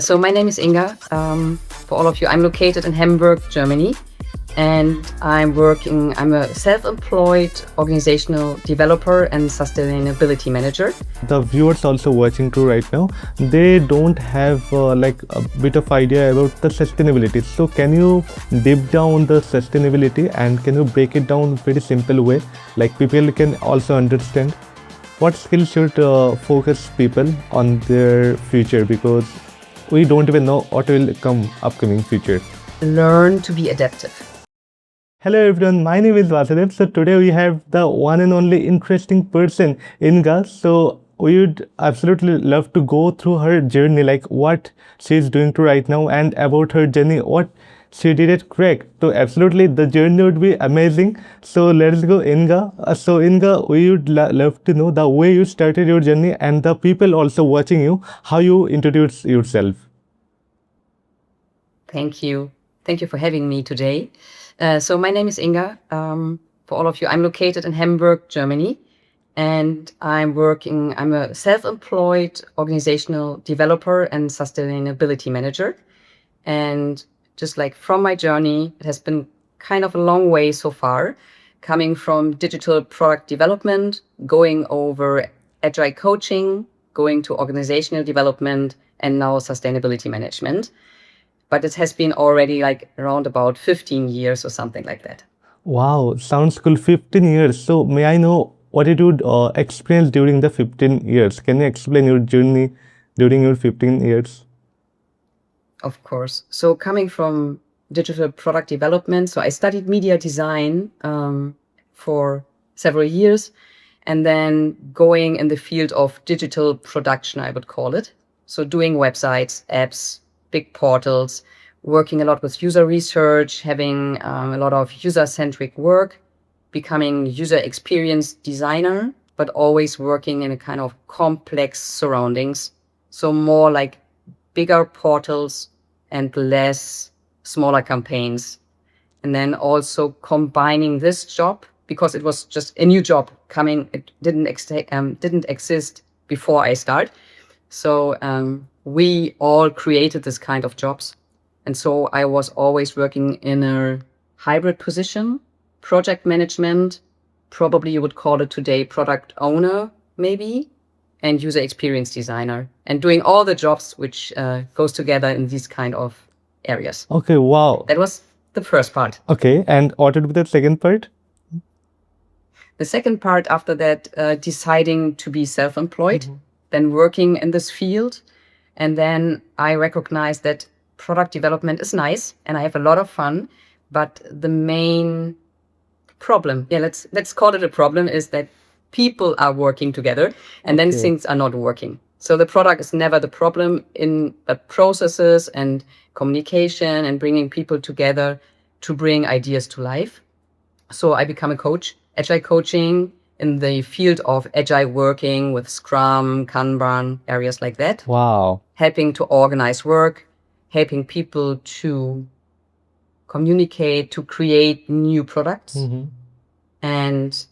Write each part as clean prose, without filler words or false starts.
So my name is Inga. For all of you, I'm located in Hamburg, Germany, and I'm a self-employed organizational developer and sustainability manager. The viewers also watching too right now, they don't have like a bit of idea about the sustainability. So can you deep down the sustainability and can you break it down very simple way, like people can also understand? What skills should focus people on their future, because we don't even know what will come upcoming future. Learn to be adaptive. Hello everyone, my name is Vasudev. So today we have the one and only interesting person, Inga. So we would absolutely love to go through her journey, like what she's doing to right now and about her journey, what she did it correct. So absolutely the journey would be amazing. So let's go, Inga. So Inga, we would love to know the way you started your journey and the people also watching you, how you introduce yourself. Thank you. Thank you for having me today. So my name is Inga. For all of you, I'm located in Hamburg, Germany, and I'm a self-employed organizational developer and sustainability manager. And just like from my journey, it has been kind of a long way so far, coming from digital product development, going over agile coaching, going to organizational development, and now sustainability management. But it has been already like around about 15 years or something like that. Wow, sounds cool. 15 years. So may I know what did you experience during the 15 years? Can you explain your journey during your 15 years? Of course. So coming from digital product development, so I studied media design for several years, and then going in the field of digital production, I would call it. So doing websites, apps, big portals, working a lot with user research, having a lot of user-centric work, becoming user experience designer, but always working in a kind of complex surroundings. So more like bigger portals and less smaller campaigns. And then also combining this job, because it was just a new job coming, it didn't exist before I start. So we all created this kind of jobs. And so I was always working in a hybrid position, project management, probably you would call it today product owner, maybe, and user experience designer, and doing all the jobs which goes together in these kind of areas. Okay, wow. That was the first part. Okay, and what would be the second part? The second part after that, deciding to be self-employed, then working in this field. And then I recognized that product development is nice and I have a lot of fun, but the main problem, let's call it a problem, is that people are working together and then things are not working. So the product is never the problem, but processes and communication and bringing people together to bring ideas to life. So I become a coach, agile coaching in the field of agile working with Scrum, Kanban, areas like that. Wow. Helping to organize work, helping people to communicate, to create new products. And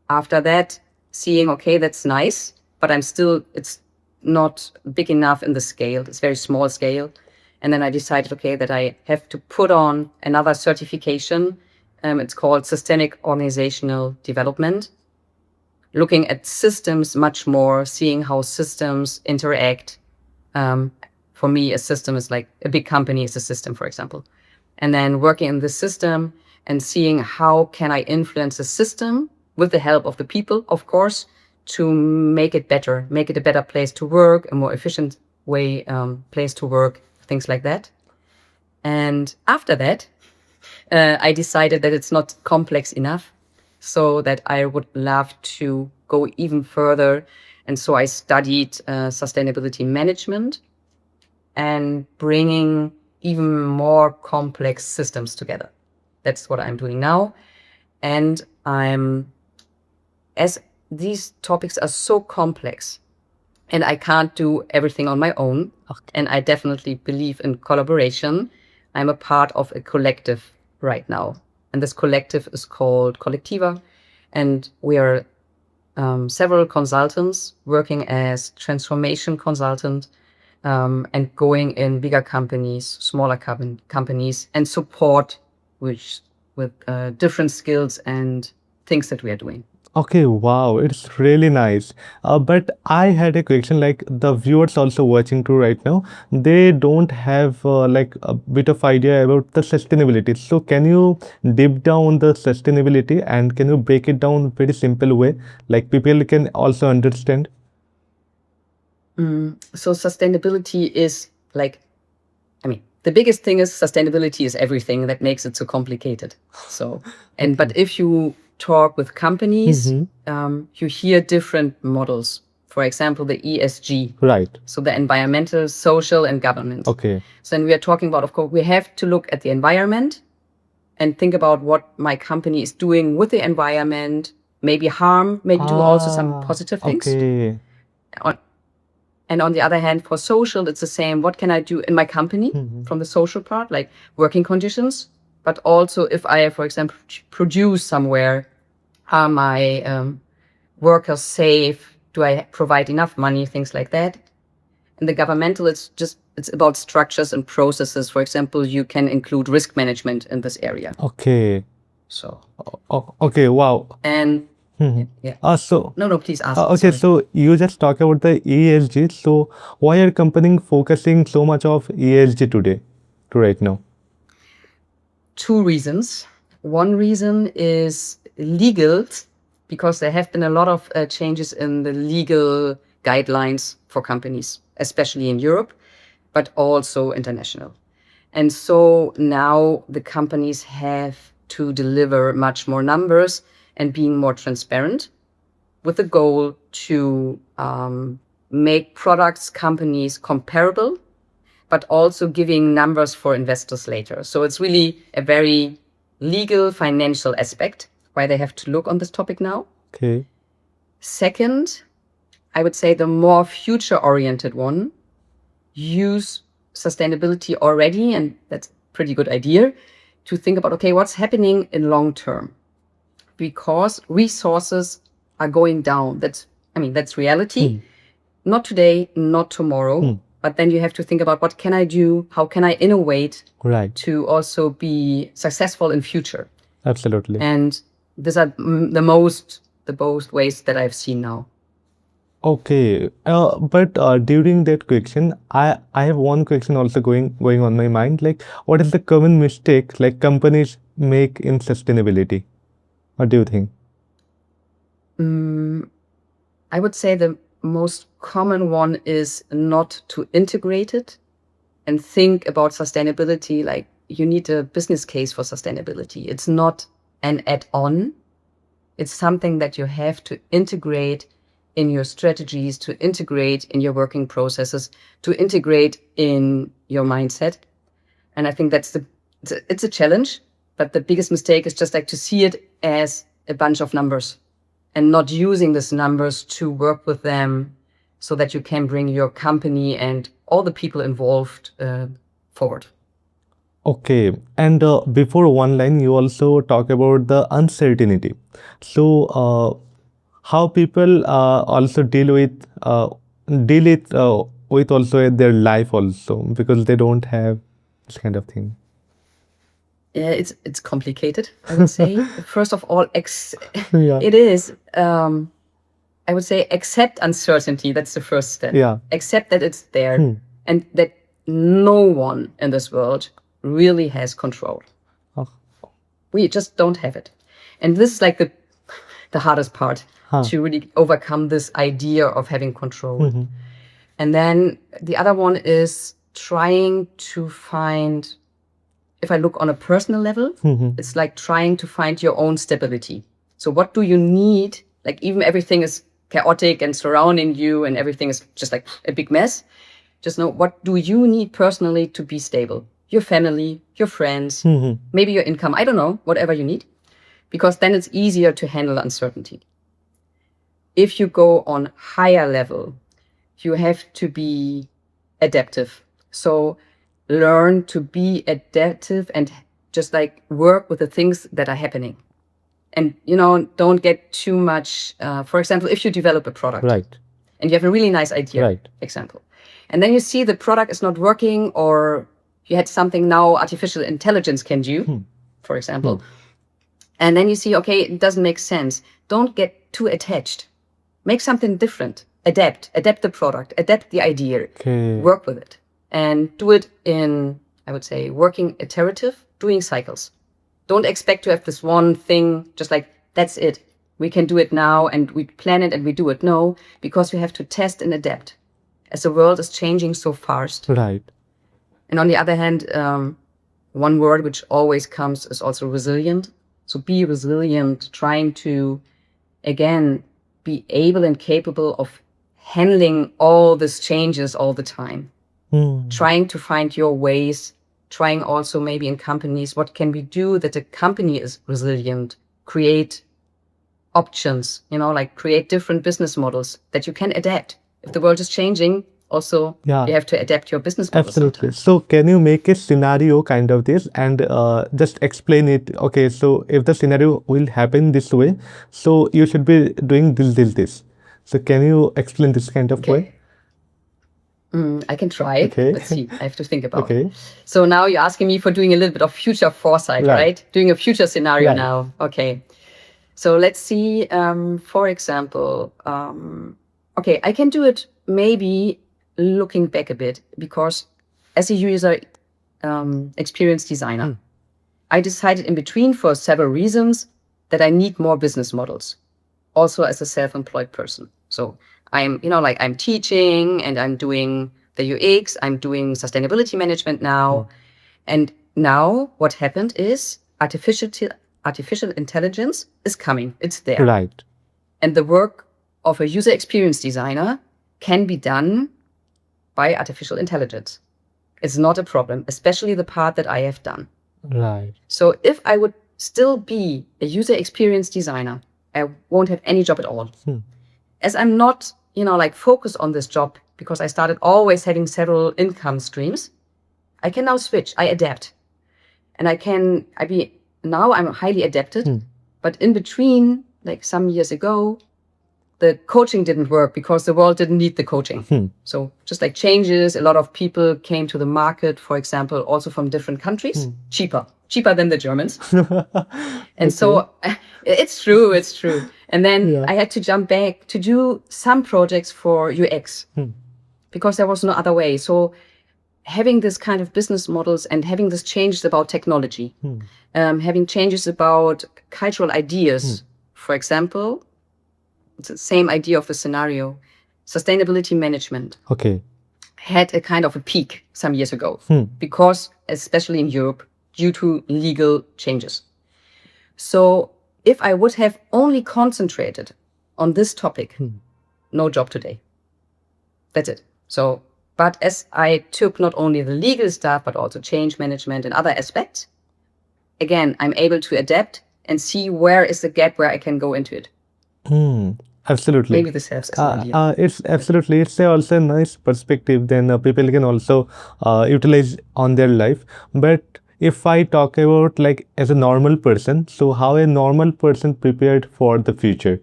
after that, seeing, okay, that's nice, but it's not big enough in the scale. It's very small scale. And then I decided, okay, that I have to put on another certification. It's called Systemic Organizational Development, looking at systems much more, seeing how systems interact. For me, a system is like a big company is a system, for example. And then working in the system and seeing how can I influence the system with the help of the people, of course, to make it better, make it a better place to work, a more efficient place to work, things like that. And after that, I decided that it's not complex enough, so that I would love to go even further. And so I studied sustainability management and bringing even more complex systems together. That's what I'm doing now. And as these topics are so complex and I can't do everything on my own, and I definitely believe in collaboration, I'm a part of a collective right now. And this collective is called Collectiva. And we are several consultants working as transformation consultant, and going in bigger companies, smaller companies, and support with different skills and things that we are doing. Okay, wow, it's really nice. But I had a question, like the viewers also watching too right now, they don't have like a bit of idea about the sustainability. So can you deep down the sustainability and can you break it down very simple way, like people can also understand? So sustainability is like, I mean, the biggest thing is sustainability is everything that makes it so complicated. So, but if you talk with companies, you hear different models. For example, the ESG. Right. So the environmental, social, and governance. Okay. So then we are talking about, of course, we have to look at the environment and think about what my company is doing with the environment, maybe harm, maybe do also some positive things. Okay. And on the other hand, for social, it's the same. What can I do in my company from the social part, like working conditions? But also, if I, for example, produce somewhere, are my workers safe? Do I provide enough money? Things like that. And the governmental, it's about structures and processes. For example, you can include risk management in this area. Okay. So, Okay, wow. and yeah. So No, please ask. okay, Sorry. so you just talk about the ESG. So why are companies focusing so much of ESG today, to right now? Two reasons. One reason is legal, because there have been a lot of changes in the legal guidelines for companies, especially in Europe, but also international. And so now the companies have to deliver much more numbers and being more transparent, with the goal to make products, companies comparable, but also giving numbers for investors later. So it's really a very legal, financial aspect why they have to look on this topic now. Okay. Second, I would say the more future-oriented one, use sustainability already, and that's a pretty good idea, to think about, okay, what's happening in long term? Because resources are going down. That's reality. Not today, not tomorrow. But then you have to think about, what can I do? How can I innovate Right. to also be successful in future? Absolutely. And these are the most ways that I've seen now. Okay, but during that question, I have one question also going on my mind. Like, what is the common mistake like companies make in sustainability? What do you think? I would say the most common one is not to integrate it and think about sustainability like you need a business case for sustainability. It's not an add-on. It's something that you have to integrate in your strategies, to integrate in your working processes, to integrate in your mindset. And I think it's a challenge, but the biggest mistake is just like to see it as a bunch of numbers and not using these numbers to work with them so that you can bring your company and all the people involved forward. Okay, and before one line, you also talk about the uncertainty. So, how people also deal it with also their life also because they don't have this kind of thing. Yeah, it's complicated, I would say. First of all, Yeah. it is. I would say accept uncertainty. That's the first step. Yeah. Accept that it's there and that no one in this world really has control. Oh. We just don't have it. And this is like the hardest part to really overcome this idea of having control. And then the other one is trying to find, if I look on a personal level, it's like trying to find your own stability. So what do you need? Like even everything is chaotic and surrounding you and everything is just like a big mess. Just know, what do you need personally to be stable? Your family, your friends, maybe your income. I don't know, whatever you need, because then it's easier to handle uncertainty. If you go on higher level, you have to be adaptive. So learn to be adaptive and just like work with the things that are happening. And, don't get too much, for example, if you develop a product. Right. And you have a really nice idea, Right. example. And then you see the product is not working, or you had something now artificial intelligence can do, for example. And then you see, okay, it doesn't make sense. Don't get too attached. Make something different. Adapt the product, adapt the idea, work with it, and do it in, I would say, working iterative, doing cycles. Don't expect to have this one thing, just like, that's it. We can do it now and we plan it and we do it. No, because we have to test and adapt as the world is changing so fast. Right. And on the other hand, one word which always comes is also resilient. So be resilient, trying to, again, be able and capable of handling all these changes all the time. Trying to find your ways, trying also maybe in companies, what can we do that the company is resilient, create options, like create different business models that you can adapt. If the world is changing, also you have to adapt your business model. Absolutely. So can you make a scenario kind of this and just explain it? Okay, so if the scenario will happen this way, so you should be doing this. So can you explain this kind of way? I can try. Okay. Let's see. I have to think about it. So now you're asking me for doing a little bit of future foresight, Right. right? Doing a future scenario Right. now. Okay. So let's see, for example, okay, I can do it maybe looking back a bit, because as a user experience designer, I decided in between for several reasons that I need more business models, also as a self-employed person. So I'm, I'm teaching and I'm doing the UX, I'm doing sustainability management now. And now what happened is artificial intelligence is coming. It's there. Right. And the work of a user experience designer can be done by artificial intelligence. It's not a problem, especially the part that I have done. Right. So if I would still be a user experience designer, I won't have any job at all. As I'm not, focused on this job because I started always having several income streams, I can now switch. I adapt. And now I'm highly adapted, but in between, like some years ago, the coaching didn't work because the world didn't need the coaching. So just like changes, a lot of people came to the market, for example, also from different countries, cheaper than the Germans. And so it's true. And then I had to jump back to do some projects for UX because there was no other way. So having this kind of business models and having this changes about technology, having changes about cultural ideas, for example, it's the same idea of the scenario, sustainability management. Okay. Had a kind of a peak some years ago because, especially in Europe, due to legal changes. So if I would have only concentrated on this topic, no job today. That's it. So, but as I took not only the legal stuff, but also change management and other aspects, again, I'm able to adapt and see where is the gap where I can go into it. Absolutely. Maybe this helps as an idea. It's also a nice perspective. Then people can also utilize on their life. But if I talk about like as a normal person, so how a normal person prepared for the future?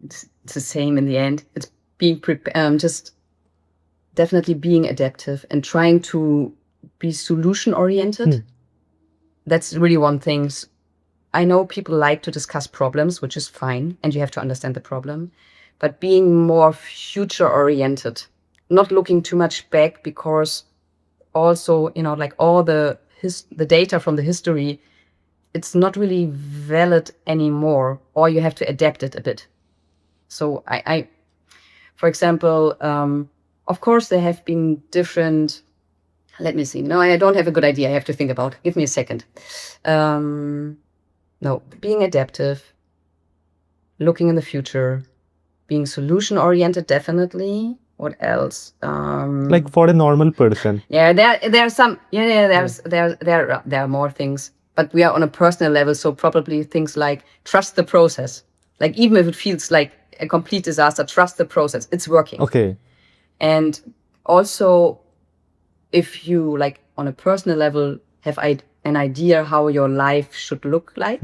It's the same in the end. It's being prepared, just definitely being adaptive and trying to be solution oriented. That's really one thing. I know people like to discuss problems, which is fine, and you have to understand the problem, but being more future oriented, not looking too much back, because also, like all the data from the history, it's not really valid anymore, or you have to adapt it a bit. So I for example, of course there have been different, let me see. No, I don't have a good idea. I have to think about. Give me a second. No, being adaptive, looking in the future, being solution-oriented, definitely. What else? Like for a normal person. Yeah, there are some. There are more things, but we are on a personal level, so probably things like trust the process. Like even if it feels like a complete disaster, trust the process. It's working. Okay. And also, if you like on a personal level have an idea how your life should look like,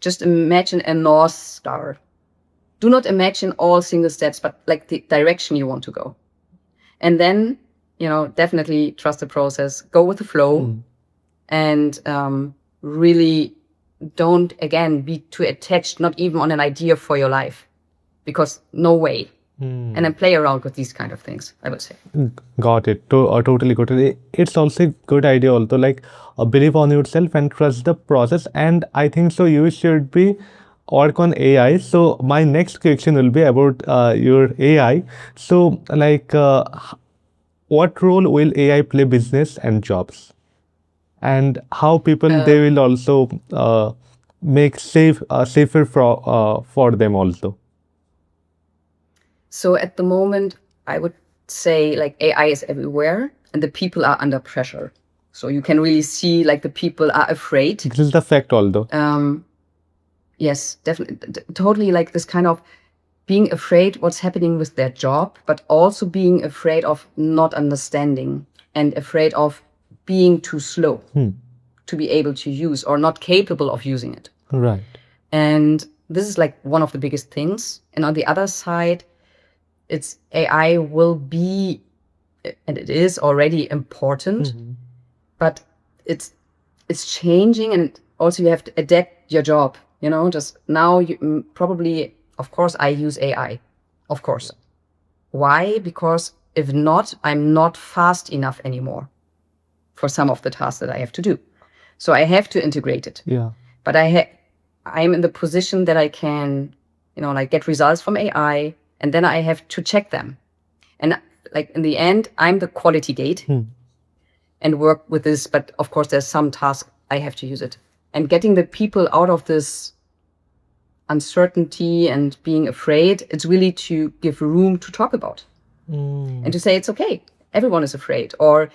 just imagine a North Star. do not imagine all single steps, but like the direction you want to go. And then, definitely trust the process, go with the flow, and really don't, again, be too attached, not even on an idea for your life, because no way. And then play around with these kind of things, I would say. Got it. Totally got it. It's also a good idea also, like believe on yourself and trust the process. And I think so you should be work on AI. So my next question will be about your AI. So like what role will AI play business and jobs? And how people they will also make safer for them also. So at the moment, I would say like AI is everywhere and the people are under pressure. So you can really see like the people are afraid. This is the fact although. Yes, definitely. Totally like this kind of being afraid what's happening with their job, but also being afraid of not understanding and afraid of being too slow to be able to use or not capable of using it. Right. And this is like one of the biggest things. And on the other side, it's AI will be, and it is already important, but it's changing, and also you have to adapt your job. Just now you probably, of course, I use AI, of course. Why? Because if not, I'm not fast enough anymore for some of the tasks that I have to do. So I have to integrate it. Yeah. But I'm in the position that I can, like get results from AI, and then I have to check them. And like in the end, I'm the quality gate and work with this. But of course, there's some task I have to use it. And getting the people out of this uncertainty and being afraid, it's really to give room to talk about and to say it's okay. Everyone is afraid. Or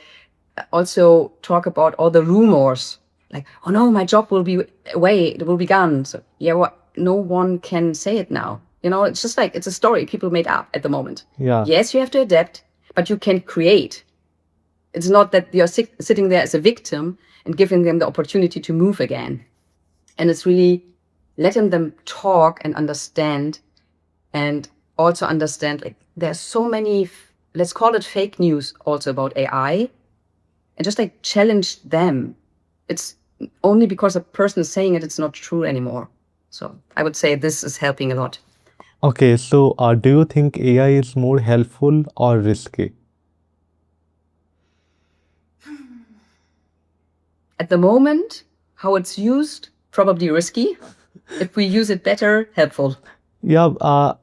also talk about all the rumors. Like, oh no, my job will be away, it will be gone. So yeah, no one can say it now. It's just like, it's a story people made up at the moment. Yeah. Yes, you have to adapt, but you can create. It's not that you're sitting there as a victim and giving them the opportunity to move again. And it's really letting them talk and understand, and also understand like there's so many, let's call it fake news also about AI, and just like challenge them. It's only because a person is saying it, it's not true anymore. So I would say this is helping a lot. Okay, so do you think AI is more helpful or risky? At the moment, how it's used, probably risky. If we use it better, helpful. Yeah,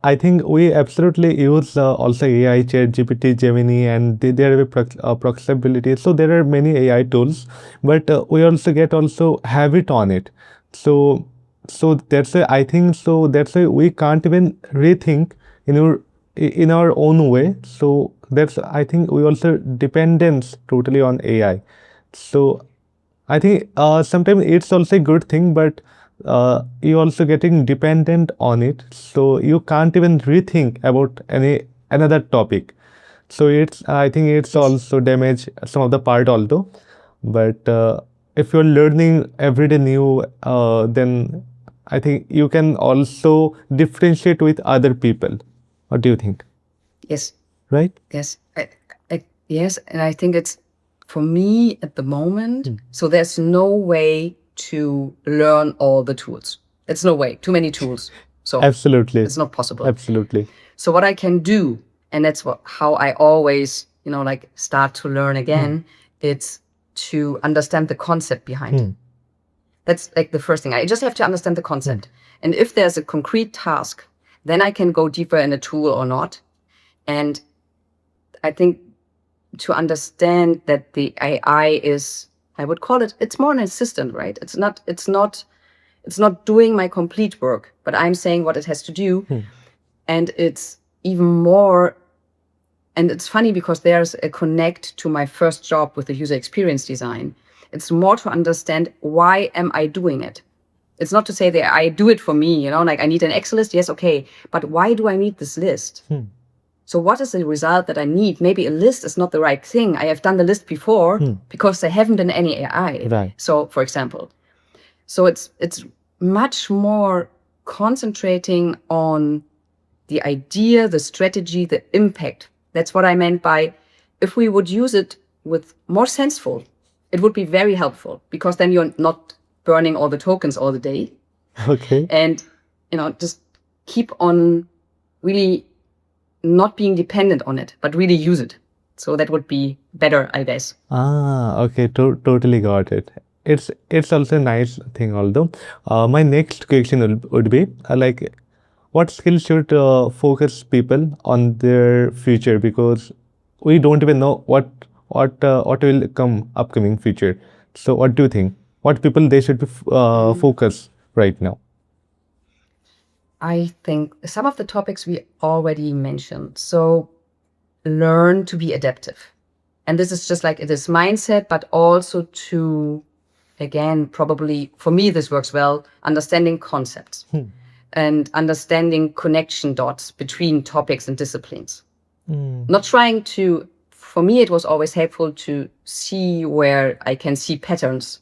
I think we absolutely use also AI, ChatGPT, Gemini, and they have a proximity. So there are many AI tools, but we also get also habit on it. So that's why I think so. That's why we can't even rethink in our own way. So that's I think we also dependence totally on AI. So I think sometimes it's also a good thing, but you also getting dependent on it, so you can't even rethink about another topic. So I think it's also damage some of the part although, but if you're learning every day new, then I think you can also differentiate with other people. What do you think? Yes. Right? Yes. Yes. And I think it's, for me at the moment, so there's no way to learn all the tools. It's no way. Too many tools. So Absolutely. it's not possible. Absolutely. So what I can do, and that's how I always, like start to learn again, it's to understand the concept behind it. That's like the first thing. I just have to understand the concept. And if there's a concrete task, then I can go deeper in a tool or not. And I think to understand that the AI is, I would call it, it's more an assistant, right? It's not doing my complete work, but I'm saying what it has to do. And it's even more, and it's funny because there's a connect to my first job with the user experience design. It's more to understand, why am I doing it? It's not to say that I do it for me, like I need an Excel list. Yes, okay. But why do I need this list? So what is the result that I need? Maybe a list is not the right thing. I have done the list before because there haven't been any AI. Right. So, for example, so it's much more concentrating on the idea, the strategy, the impact. That's what I meant by if we would use it with more senseful, it would be very helpful because then you're not burning all the tokens all the day. Okay. And, just keep on really not being dependent on it, but really use it. So that would be better, I guess. Okay, totally got it. It's also a nice thing. Although, my next question would be like, what skills should focus people on their future, because we don't even know what will come upcoming future. So, what do you think? What people they should be focus right now? I think some of the topics we already mentioned. So learn to be adaptive. And this is just like it is mindset, but also to, again, probably for me, this works well, understanding concepts and understanding connection dots between topics and disciplines. Not trying to, for me, it was always helpful to see where I can see patterns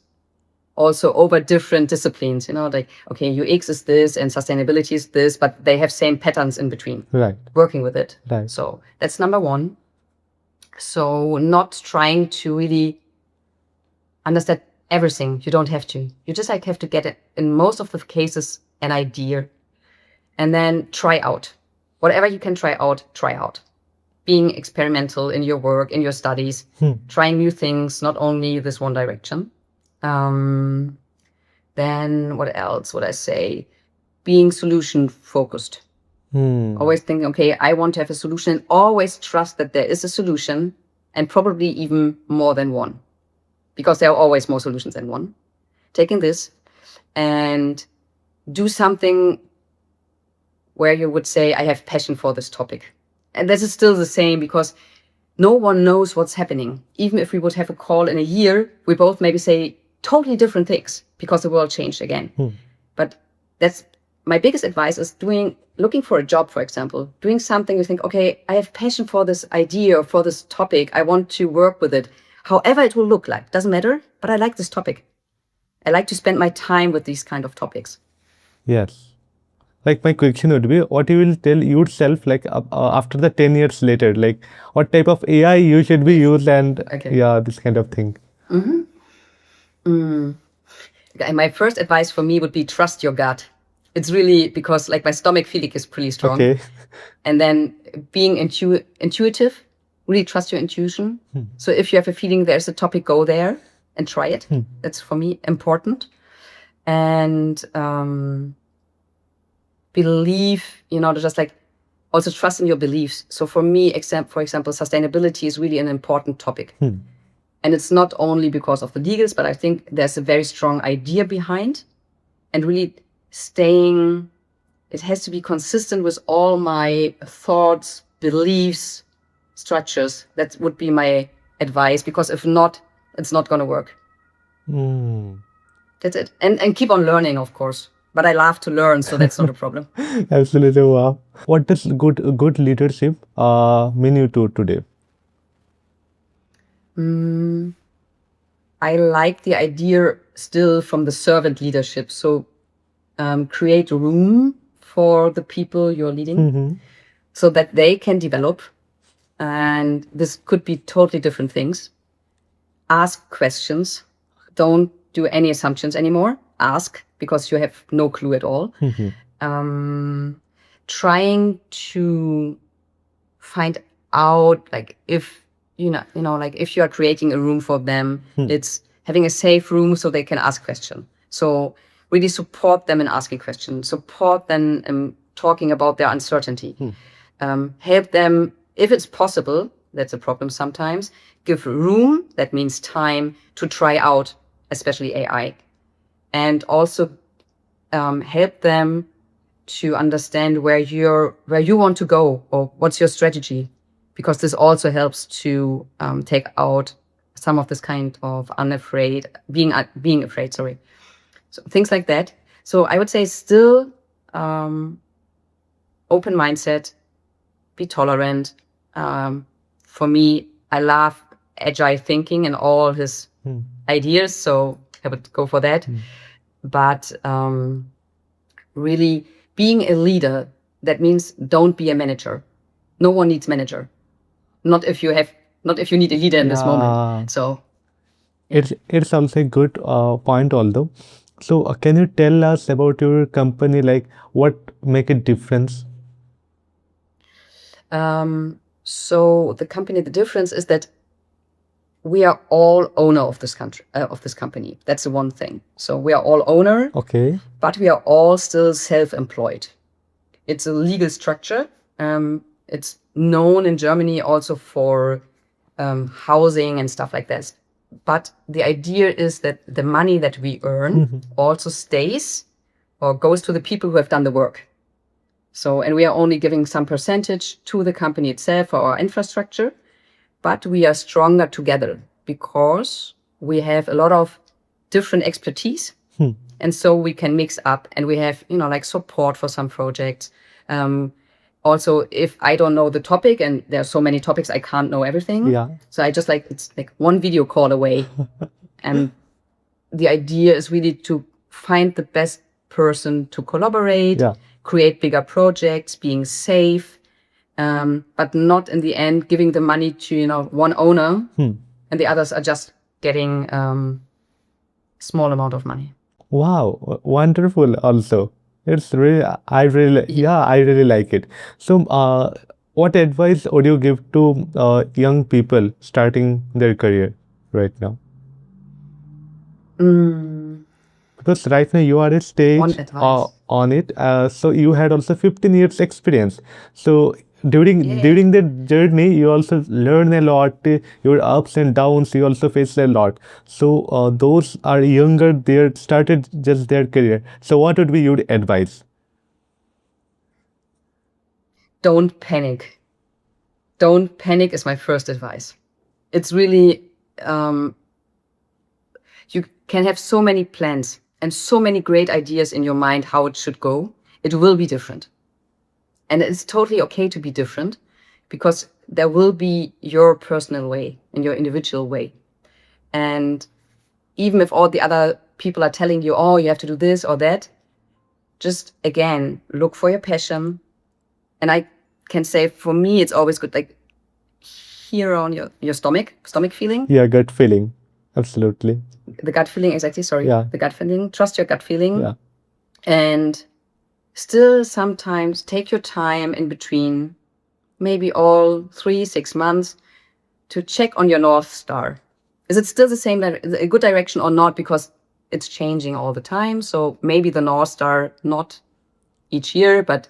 also over different disciplines, like, okay, UX is this and sustainability is this, but they have same patterns in between. Right. Working with it. Right. So that's number one. So not trying to really understand everything. You don't have to. You just have to get it, in most of the cases, an idea. And then try out. Whatever you can try out, try out. Being experimental in your work, in your studies, trying new things, not only this one direction. Then what else would I say? Being solution focused. Always thinking, okay, I want to have a solution, and always trust that there is a solution, and probably even more than one, because there are always more solutions than one. Taking this and do something where you would say, I have passion for this topic. And this is still the same, because no one knows what's happening. Even if we would have a call in a year, we both maybe say totally different things because the world changed again. But that's my biggest advice is looking for a job, for example, doing something you think, okay, I have passion for this idea or for this topic. I want to work with it. However it will look like, doesn't matter, but I like this topic. I like to spend my time with these kind of topics. Yes. Like my question would be, what you will tell yourself, like after the 10 years later, like what type of AI you should be used, and this kind of thing. My first advice for me would be trust your gut. It's really because like my stomach feeling is pretty strong. Okay. And then being intuitive, really trust your intuition. So if you have a feeling there's a topic, go there and try it. That's for me important. And believe, just like also trust in your beliefs. So for me, for example, sustainability is really an important topic. And it's not only because of the legals, but I think there's a very strong idea behind, and really it has to be consistent with all my thoughts, beliefs, structures. That would be my advice, because if not, it's not going to work. That's it. And keep on learning, of course. But I love to learn, so that's not a problem. Absolutely. Wow. What does good leadership mean you to today? I like the idea still from the servant leadership. So create room for the people you're leading so that they can develop. And this could be totally different things. Ask questions. Don't do any assumptions anymore. Ask, because you have no clue at all. Trying to find out, like, if like if you are creating a room for them, it's having a safe room so they can ask questions. So really support them in asking questions, support them in talking about their uncertainty, help them, if it's possible, that's a problem sometimes, give room, that means time, to try out, especially AI, and also help them to understand where you want to go, or what's your strategy, because this also helps to take out some of this kind of being afraid. Sorry, so things like that. So I would say still open mindset, be tolerant. For me, I love agile thinking and all his ideas, so I would go for that. But really being a leader that means don't be a manager. No one needs manager. Not if you need a leader in this Yeah. moment. So It's also a good point although. So can you tell us about your company, like what make a difference? so the company, the difference is that we are all owner of this country, of this company. That's the one thing. So we are all owner, Okay. but we are all still self-employed. It's a legal structure. It's known in Germany also for housing and stuff like that. But the idea is that the money that we earn also stays or goes to the people who have done the work. So, and we are only giving some percentage to the company itself for our infrastructure, but we are stronger together because we have a lot of different expertise. And so we can mix up, and we have, like support for some projects. Also, if I don't know the topic, and there are so many topics, I can't know everything. Yeah. So I just it's like one video call away. And the idea is really to find the best person to collaborate, Yeah. create bigger projects, being safe, but not in the end giving the money to, one owner, and the others are just getting small amount of money. Wow, wonderful also. It's really, I really like it. So, what advice would you give to young people starting their career right now? Because right now you are at One stage advice. on it. So you had also 15 years experience. So during the journey, you also learn a lot. Your ups and downs, you also face a lot. So those are younger, they started just their career. So what would be your advice? Don't panic. Don't panic is my first advice. It's really, you can have so many plans and so many great ideas in your mind how it should go. It will be different. And it's totally okay to be different, because there will be your personal way and your individual way. And even if all the other people are telling you, oh, you have to do this or that, just again, look for your passion. And I can say for me, it's always good, like here on your stomach feeling. Yeah, gut feeling. Absolutely. The gut feeling, exactly. Sorry. Yeah. The gut feeling. Trust your gut feeling. Yeah. And still sometimes take your time in between, maybe all 3-6 months, to check on your North Star. Is it still the same, a good direction or not? Because it's changing all the time. So maybe the North Star, not each year, but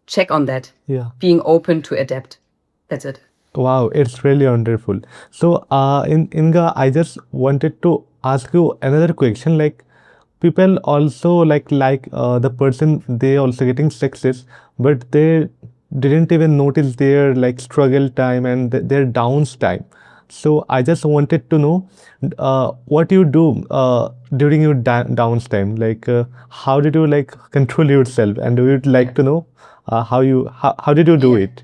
check on that. Yeah. Being open to adapt. That's it. Wow, it's really wonderful. So, in Inga, I just wanted to ask you another question. Like, people also like the person, they also getting success, but they didn't even notice their like struggle time and their downs time. So I just wanted to know what you do during your downs time. Like, how did you like control yourself? And we would like to know how did you do it?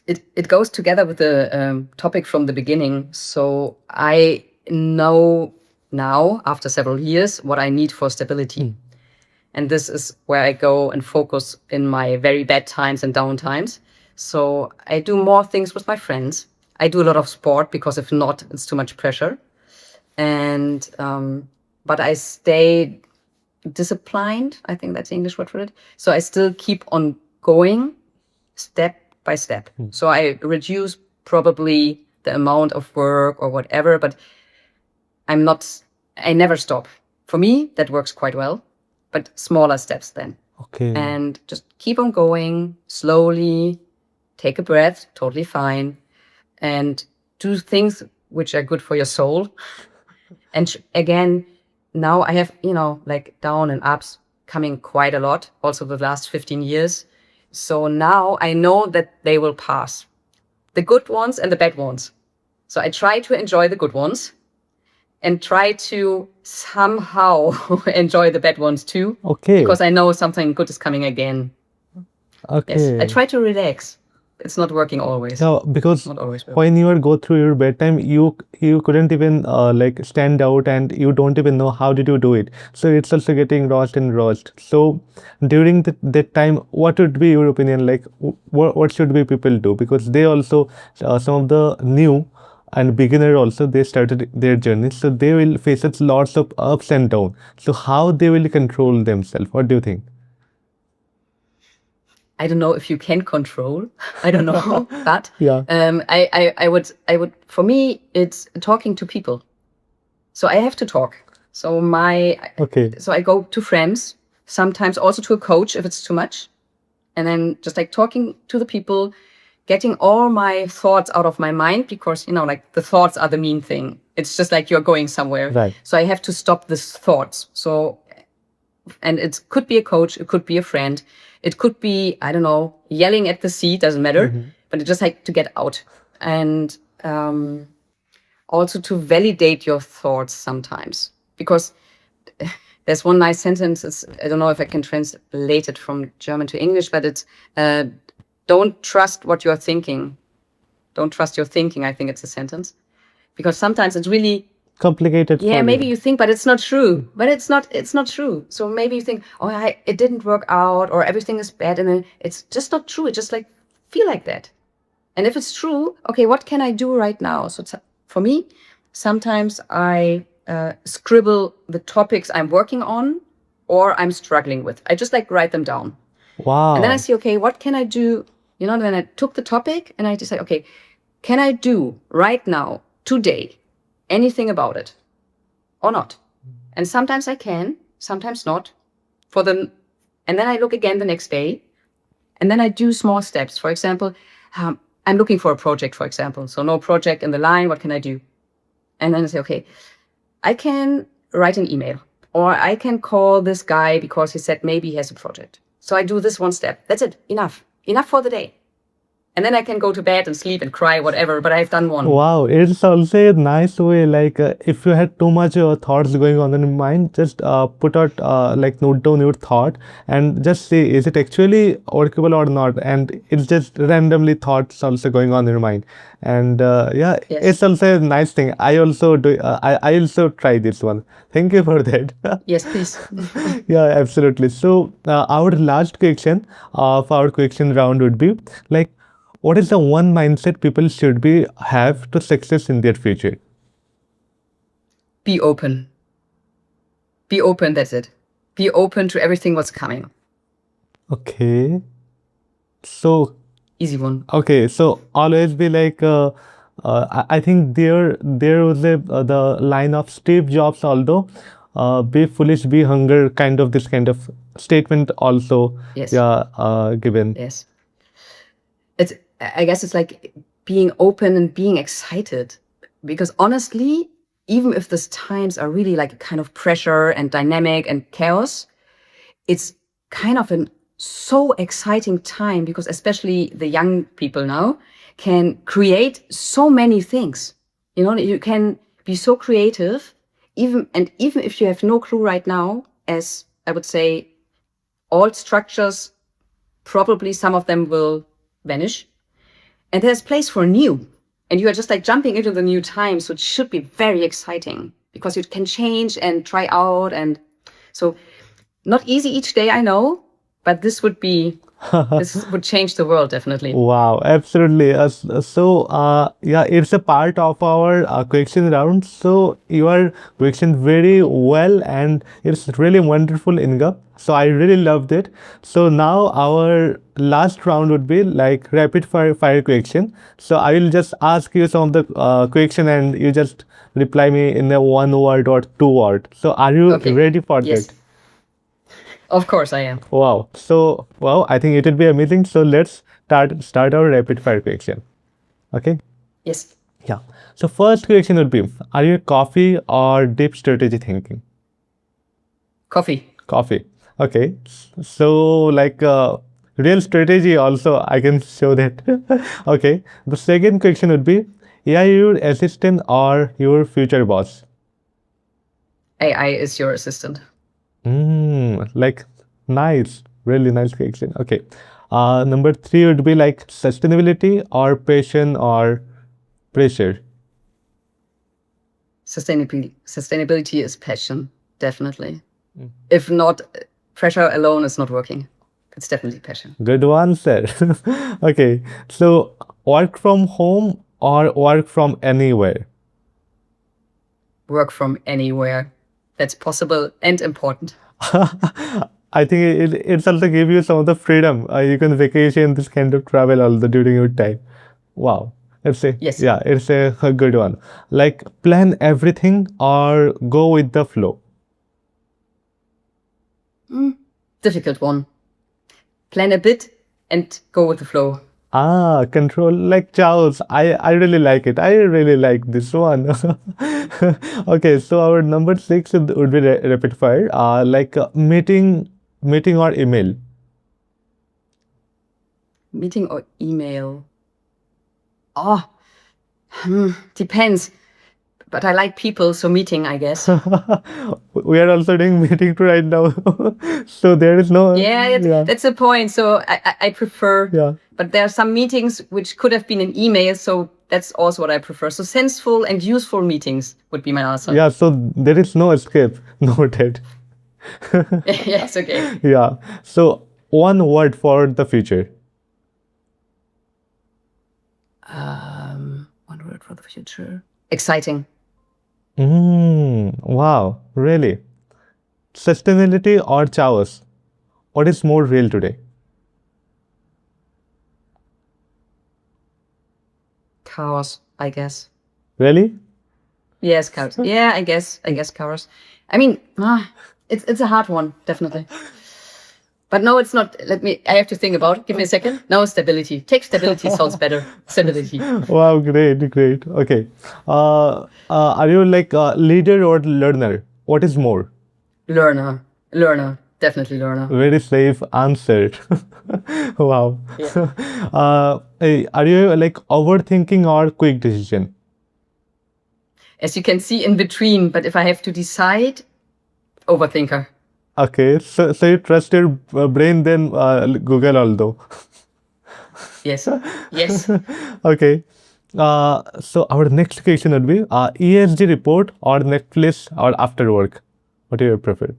It goes together with the topic from the beginning. So I know now, after several years, what I need for stability. And this is where I go and focus in my very bad times and down times. So I do more things with my friends. I do a lot of sport, because if not, it's too much pressure. And but I stay disciplined. I think that's the English word for it. So I still keep on going step by step. So I reduce probably the amount of work or whatever, but I never stop. For me, that works quite well, but smaller steps then. Okay. And just keep on going slowly, take a breath, totally fine, and do things which are good for your soul. And again, now I have, like down and ups coming quite a lot, also the last 15 years. So now I know that they will pass, the good ones and the bad ones. So I try to enjoy the good ones and try to somehow enjoy the bad ones too. Okay. Because I know something good is coming again. Okay. Yes, I try to relax. it's not working always. Yeah, because Not always working. when you are go through your bedtime, you couldn't even like stand out, and you don't even know how did you do it. So it's also getting lost and lost. So during that time, what would be your opinion? Like, what should be people do? Because they also some of the new and beginner also they started their journey, so they will face lots of ups and downs. So how they will control themselves? What do you think? I don't know if you can control. I don't know, but Yeah. I would. For me, it's talking to people. So I have to talk. So Okay. so I go to friends, sometimes also to a coach if it's too much, and then just like talking to the people, getting all my thoughts out of my mind, because like the thoughts are the mean thing. It's just like you're going somewhere. Right. So I have to stop these thoughts. So, and it could be a coach, it could be a friend, it could be, I don't know, yelling at the sea, doesn't matter, but it's just like to get out. And also to validate your thoughts sometimes, because there's one nice sentence. I don't know if I can translate it from German to English, but it's don't trust what you're thinking. Don't trust your thinking. I think it's a sentence, because sometimes it's really Complicated for maybe you. you think, but it's not true. But it's not true. So maybe you think, oh, it didn't work out, or everything is bad, and then it's just not true. It just like feel like that. And if it's true, okay, what can I do right now? So for me, sometimes I scribble the topics I'm working on or I'm struggling with. I just like write them down. And then I Wow. see, okay, what can I do? Then I took the topic and I decide, okay, can I do right now, today, anything about it or not? And sometimes I can, sometimes not. And then I look again the next day, and then I do small steps. For example, I'm looking for a project, for example. So no project in the line, what can I do? And then I say, okay, I can write an email, or I can call this guy because he said maybe he has a project. So I do this one step. That's it. Enough for the day. And then I can go to bed and sleep and cry, whatever, but I've done one. Wow, it's also a nice way. Like, if you had too much thoughts going on in your mind, just put out, like, note down your thought and just say, is it actually workable or not? And it's just randomly thoughts also going on in your mind. And yeah, Yes. it's also a nice thing. I also do. I also try this one. Thank you for that. Yes, please. Yeah, absolutely. So our last question of our question round would be like, what is the one mindset people should be have to success in their future? Be open. Be open, that's it. Be open to everything what's coming. Okay. So Easy one. okay, so always be like I think there was the line of Steve Jobs, although be foolish, be hunger, kind of this kind of statement also. Yes. Yeah, given. Yes. I guess it's like being open and being excited, because honestly, even if these times are really like a kind of pressure and dynamic and chaos, it's kind of an so exciting time, because especially the young people now can create so many things. You can be so creative, even if you have no clue right now, as I would say, all structures, probably some of them will vanish. And there's place for new. And you are just like jumping into the new time. So it should be very exciting, because you can change and try out. And so not easy each day, I know, but this would change the world, definitely. Wow, absolutely. So, yeah, it's a part of our question round. So, you are question very well, and it's really wonderful, Inga. So, I really loved it. So, now our last round would be like rapid fire question. So, I will just ask you some of the question, and you just reply me in a one word or two word. So, are you Okay. ready for Yes. that? Of course I am. Wow. So, wow, I think it will be amazing. So, let's start our rapid fire question. Okay. Yes. Yeah. So first question would be, are you a coffee or deep strategy thinking? Coffee. Coffee. Okay. So like real strategy also I can show that. Okay. The second question would be, AI your assistant or your future boss? AI is your assistant. Like nice. Really nice question. Okay. Number three would be like sustainability or passion or pressure. Sustainability is passion, definitely. If not, pressure alone is not working. It's definitely passion. Good answer. Okay, so work from home or work from anywhere? Work from anywhere. That's possible and important. I think it's also give you some of the freedom. You can vacation this kind of travel also during your time. Wow. Yes. It's a good one. Like plan everything or go with the flow. Difficult one. Plan a bit and go with the flow. Control like Charles. I really like it. I really like this one. Okay, so our number six would be rapid fire. Like meeting or email. Meeting or email? Oh, depends. But I like people, so meeting, I guess. We are also doing meeting too right now. So there is no. Yeah, that's the point. So I prefer. Yeah. But there are some meetings which could have been an email, so that's also what I prefer. So sensible and useful meetings would be my answer. Yeah, so there is no escape. Noted. Yes, okay. Yeah. So one word for the future. One word for the future. Exciting. Wow, really? Sustainability or chaos? What is more real today? Chaos, I guess. Really? Yes, chaos. Yeah, I guess chaos. I mean, it's a hard one, definitely. But no, it's not. I have to think about it. Give me a second. No, stability. Take stability sounds better. Stability. Wow, great. Okay. Are you like a leader or learner? What is more? Learner. Definitely learner. Very safe answer. Wow. Yeah. Hey, are you like overthinking or quick decision? As you can see in between, but if I have to decide, overthinker. Okay, so you trust your brain then Google although. Yes. Yes. Okay. So our next question would be ESG report or Netflix or after work. What do you prefer?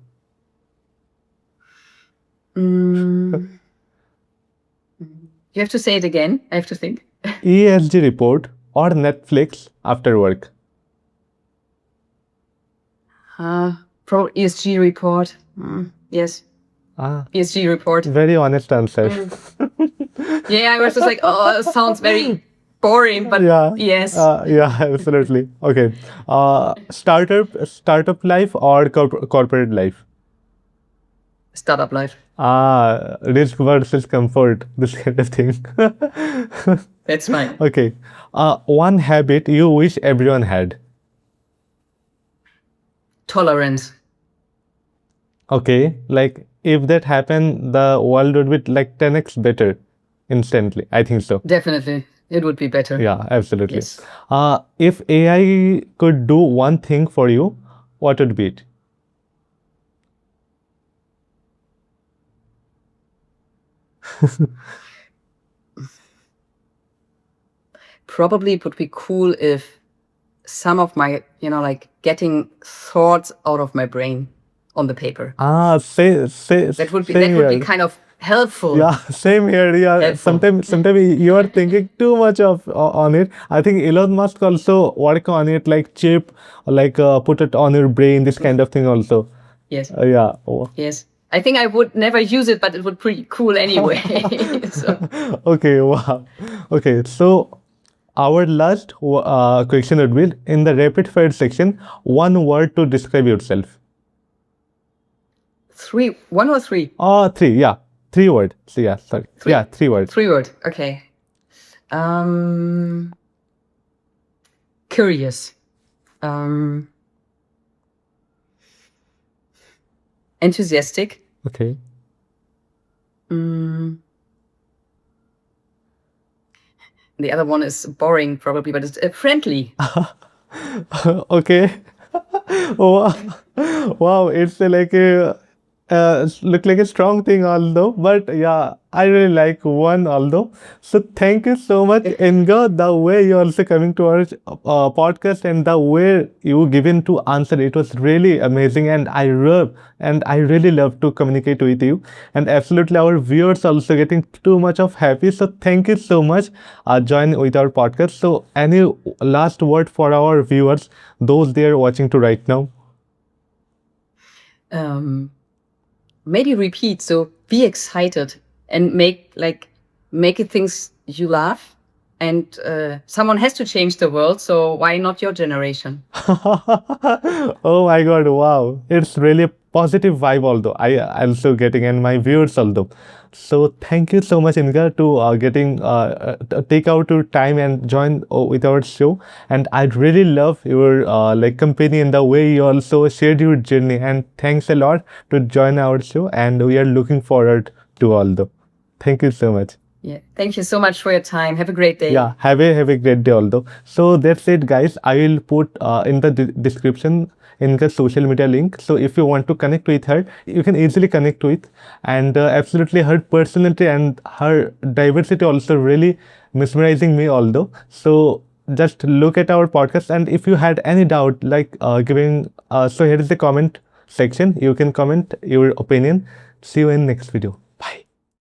You have to say it again. I have to think. ESG report or Netflix after work. Pro ESG report. Yes. ESG report. Very honest answer. Yeah, I was just like, oh, it sounds very boring, but Yeah. yes. Yeah, absolutely. Okay. Startup life or corporate life. Startup life. Risk versus comfort. This kind of thing. That's fine. Okay. One habit you wish everyone had. Tolerance. Okay. Like if that happened, the world would be like 10x better instantly. I think so. Definitely. It would be better. Yeah, absolutely. Yes. If AI could do one thing for you, what would be it? Probably it would be cool if some of my, like getting thoughts out of my brain on the paper. That would be kind of helpful. Yeah, same here. Yeah, Helpful. sometimes you are thinking too much on it. I think Elon Musk also work on it, like chip, like put it on your brain, this kind of thing also. Yes. Yeah. Yes. I think I would never use it, but it would be pretty cool anyway. So, Okay. Wow. Okay. So our last question would be in the rapid fire section. One word to describe yourself. one or three? Three. Yeah, 3 words. So yeah, sorry. Three? Yeah, 3 words. 3 word. Okay. Curious. Enthusiastic. Okay. The other one is boring, probably, but it's friendly. Okay. Wow. Wow, it's like a look like a strong thing although, but yeah, I really like one although. So thank you so much, Inga. The way you also coming to our podcast and the way you given to answer, it was really amazing, and I really love to communicate with you. And absolutely, our viewers also getting too much of happy. So thank you so much. Join with our podcast. So any last word for our viewers, those they are watching to right now? Maybe repeat. So be excited and make it things you love. And someone has to change the world. So why not your generation? Oh my god, wow. It's really a positive vibe although. I also getting and my viewers although. So thank you so much Inga to getting take out your time and join with our show. And I really love your like company and the way you also shared your journey. And thanks a lot to join our show. And we are looking forward to all the. Thank you so much. Yeah. Thank you so much for your time. Have a great day. Yeah, have a great day although. So that's it guys. I will put in the description in the social media link. So if you want to connect with her, you can easily connect with. And absolutely her personality and her diversity also really mesmerizing me although. So just look at our podcast, and if you had any doubt like giving so here is the comment section. You can comment your opinion. See you in next video.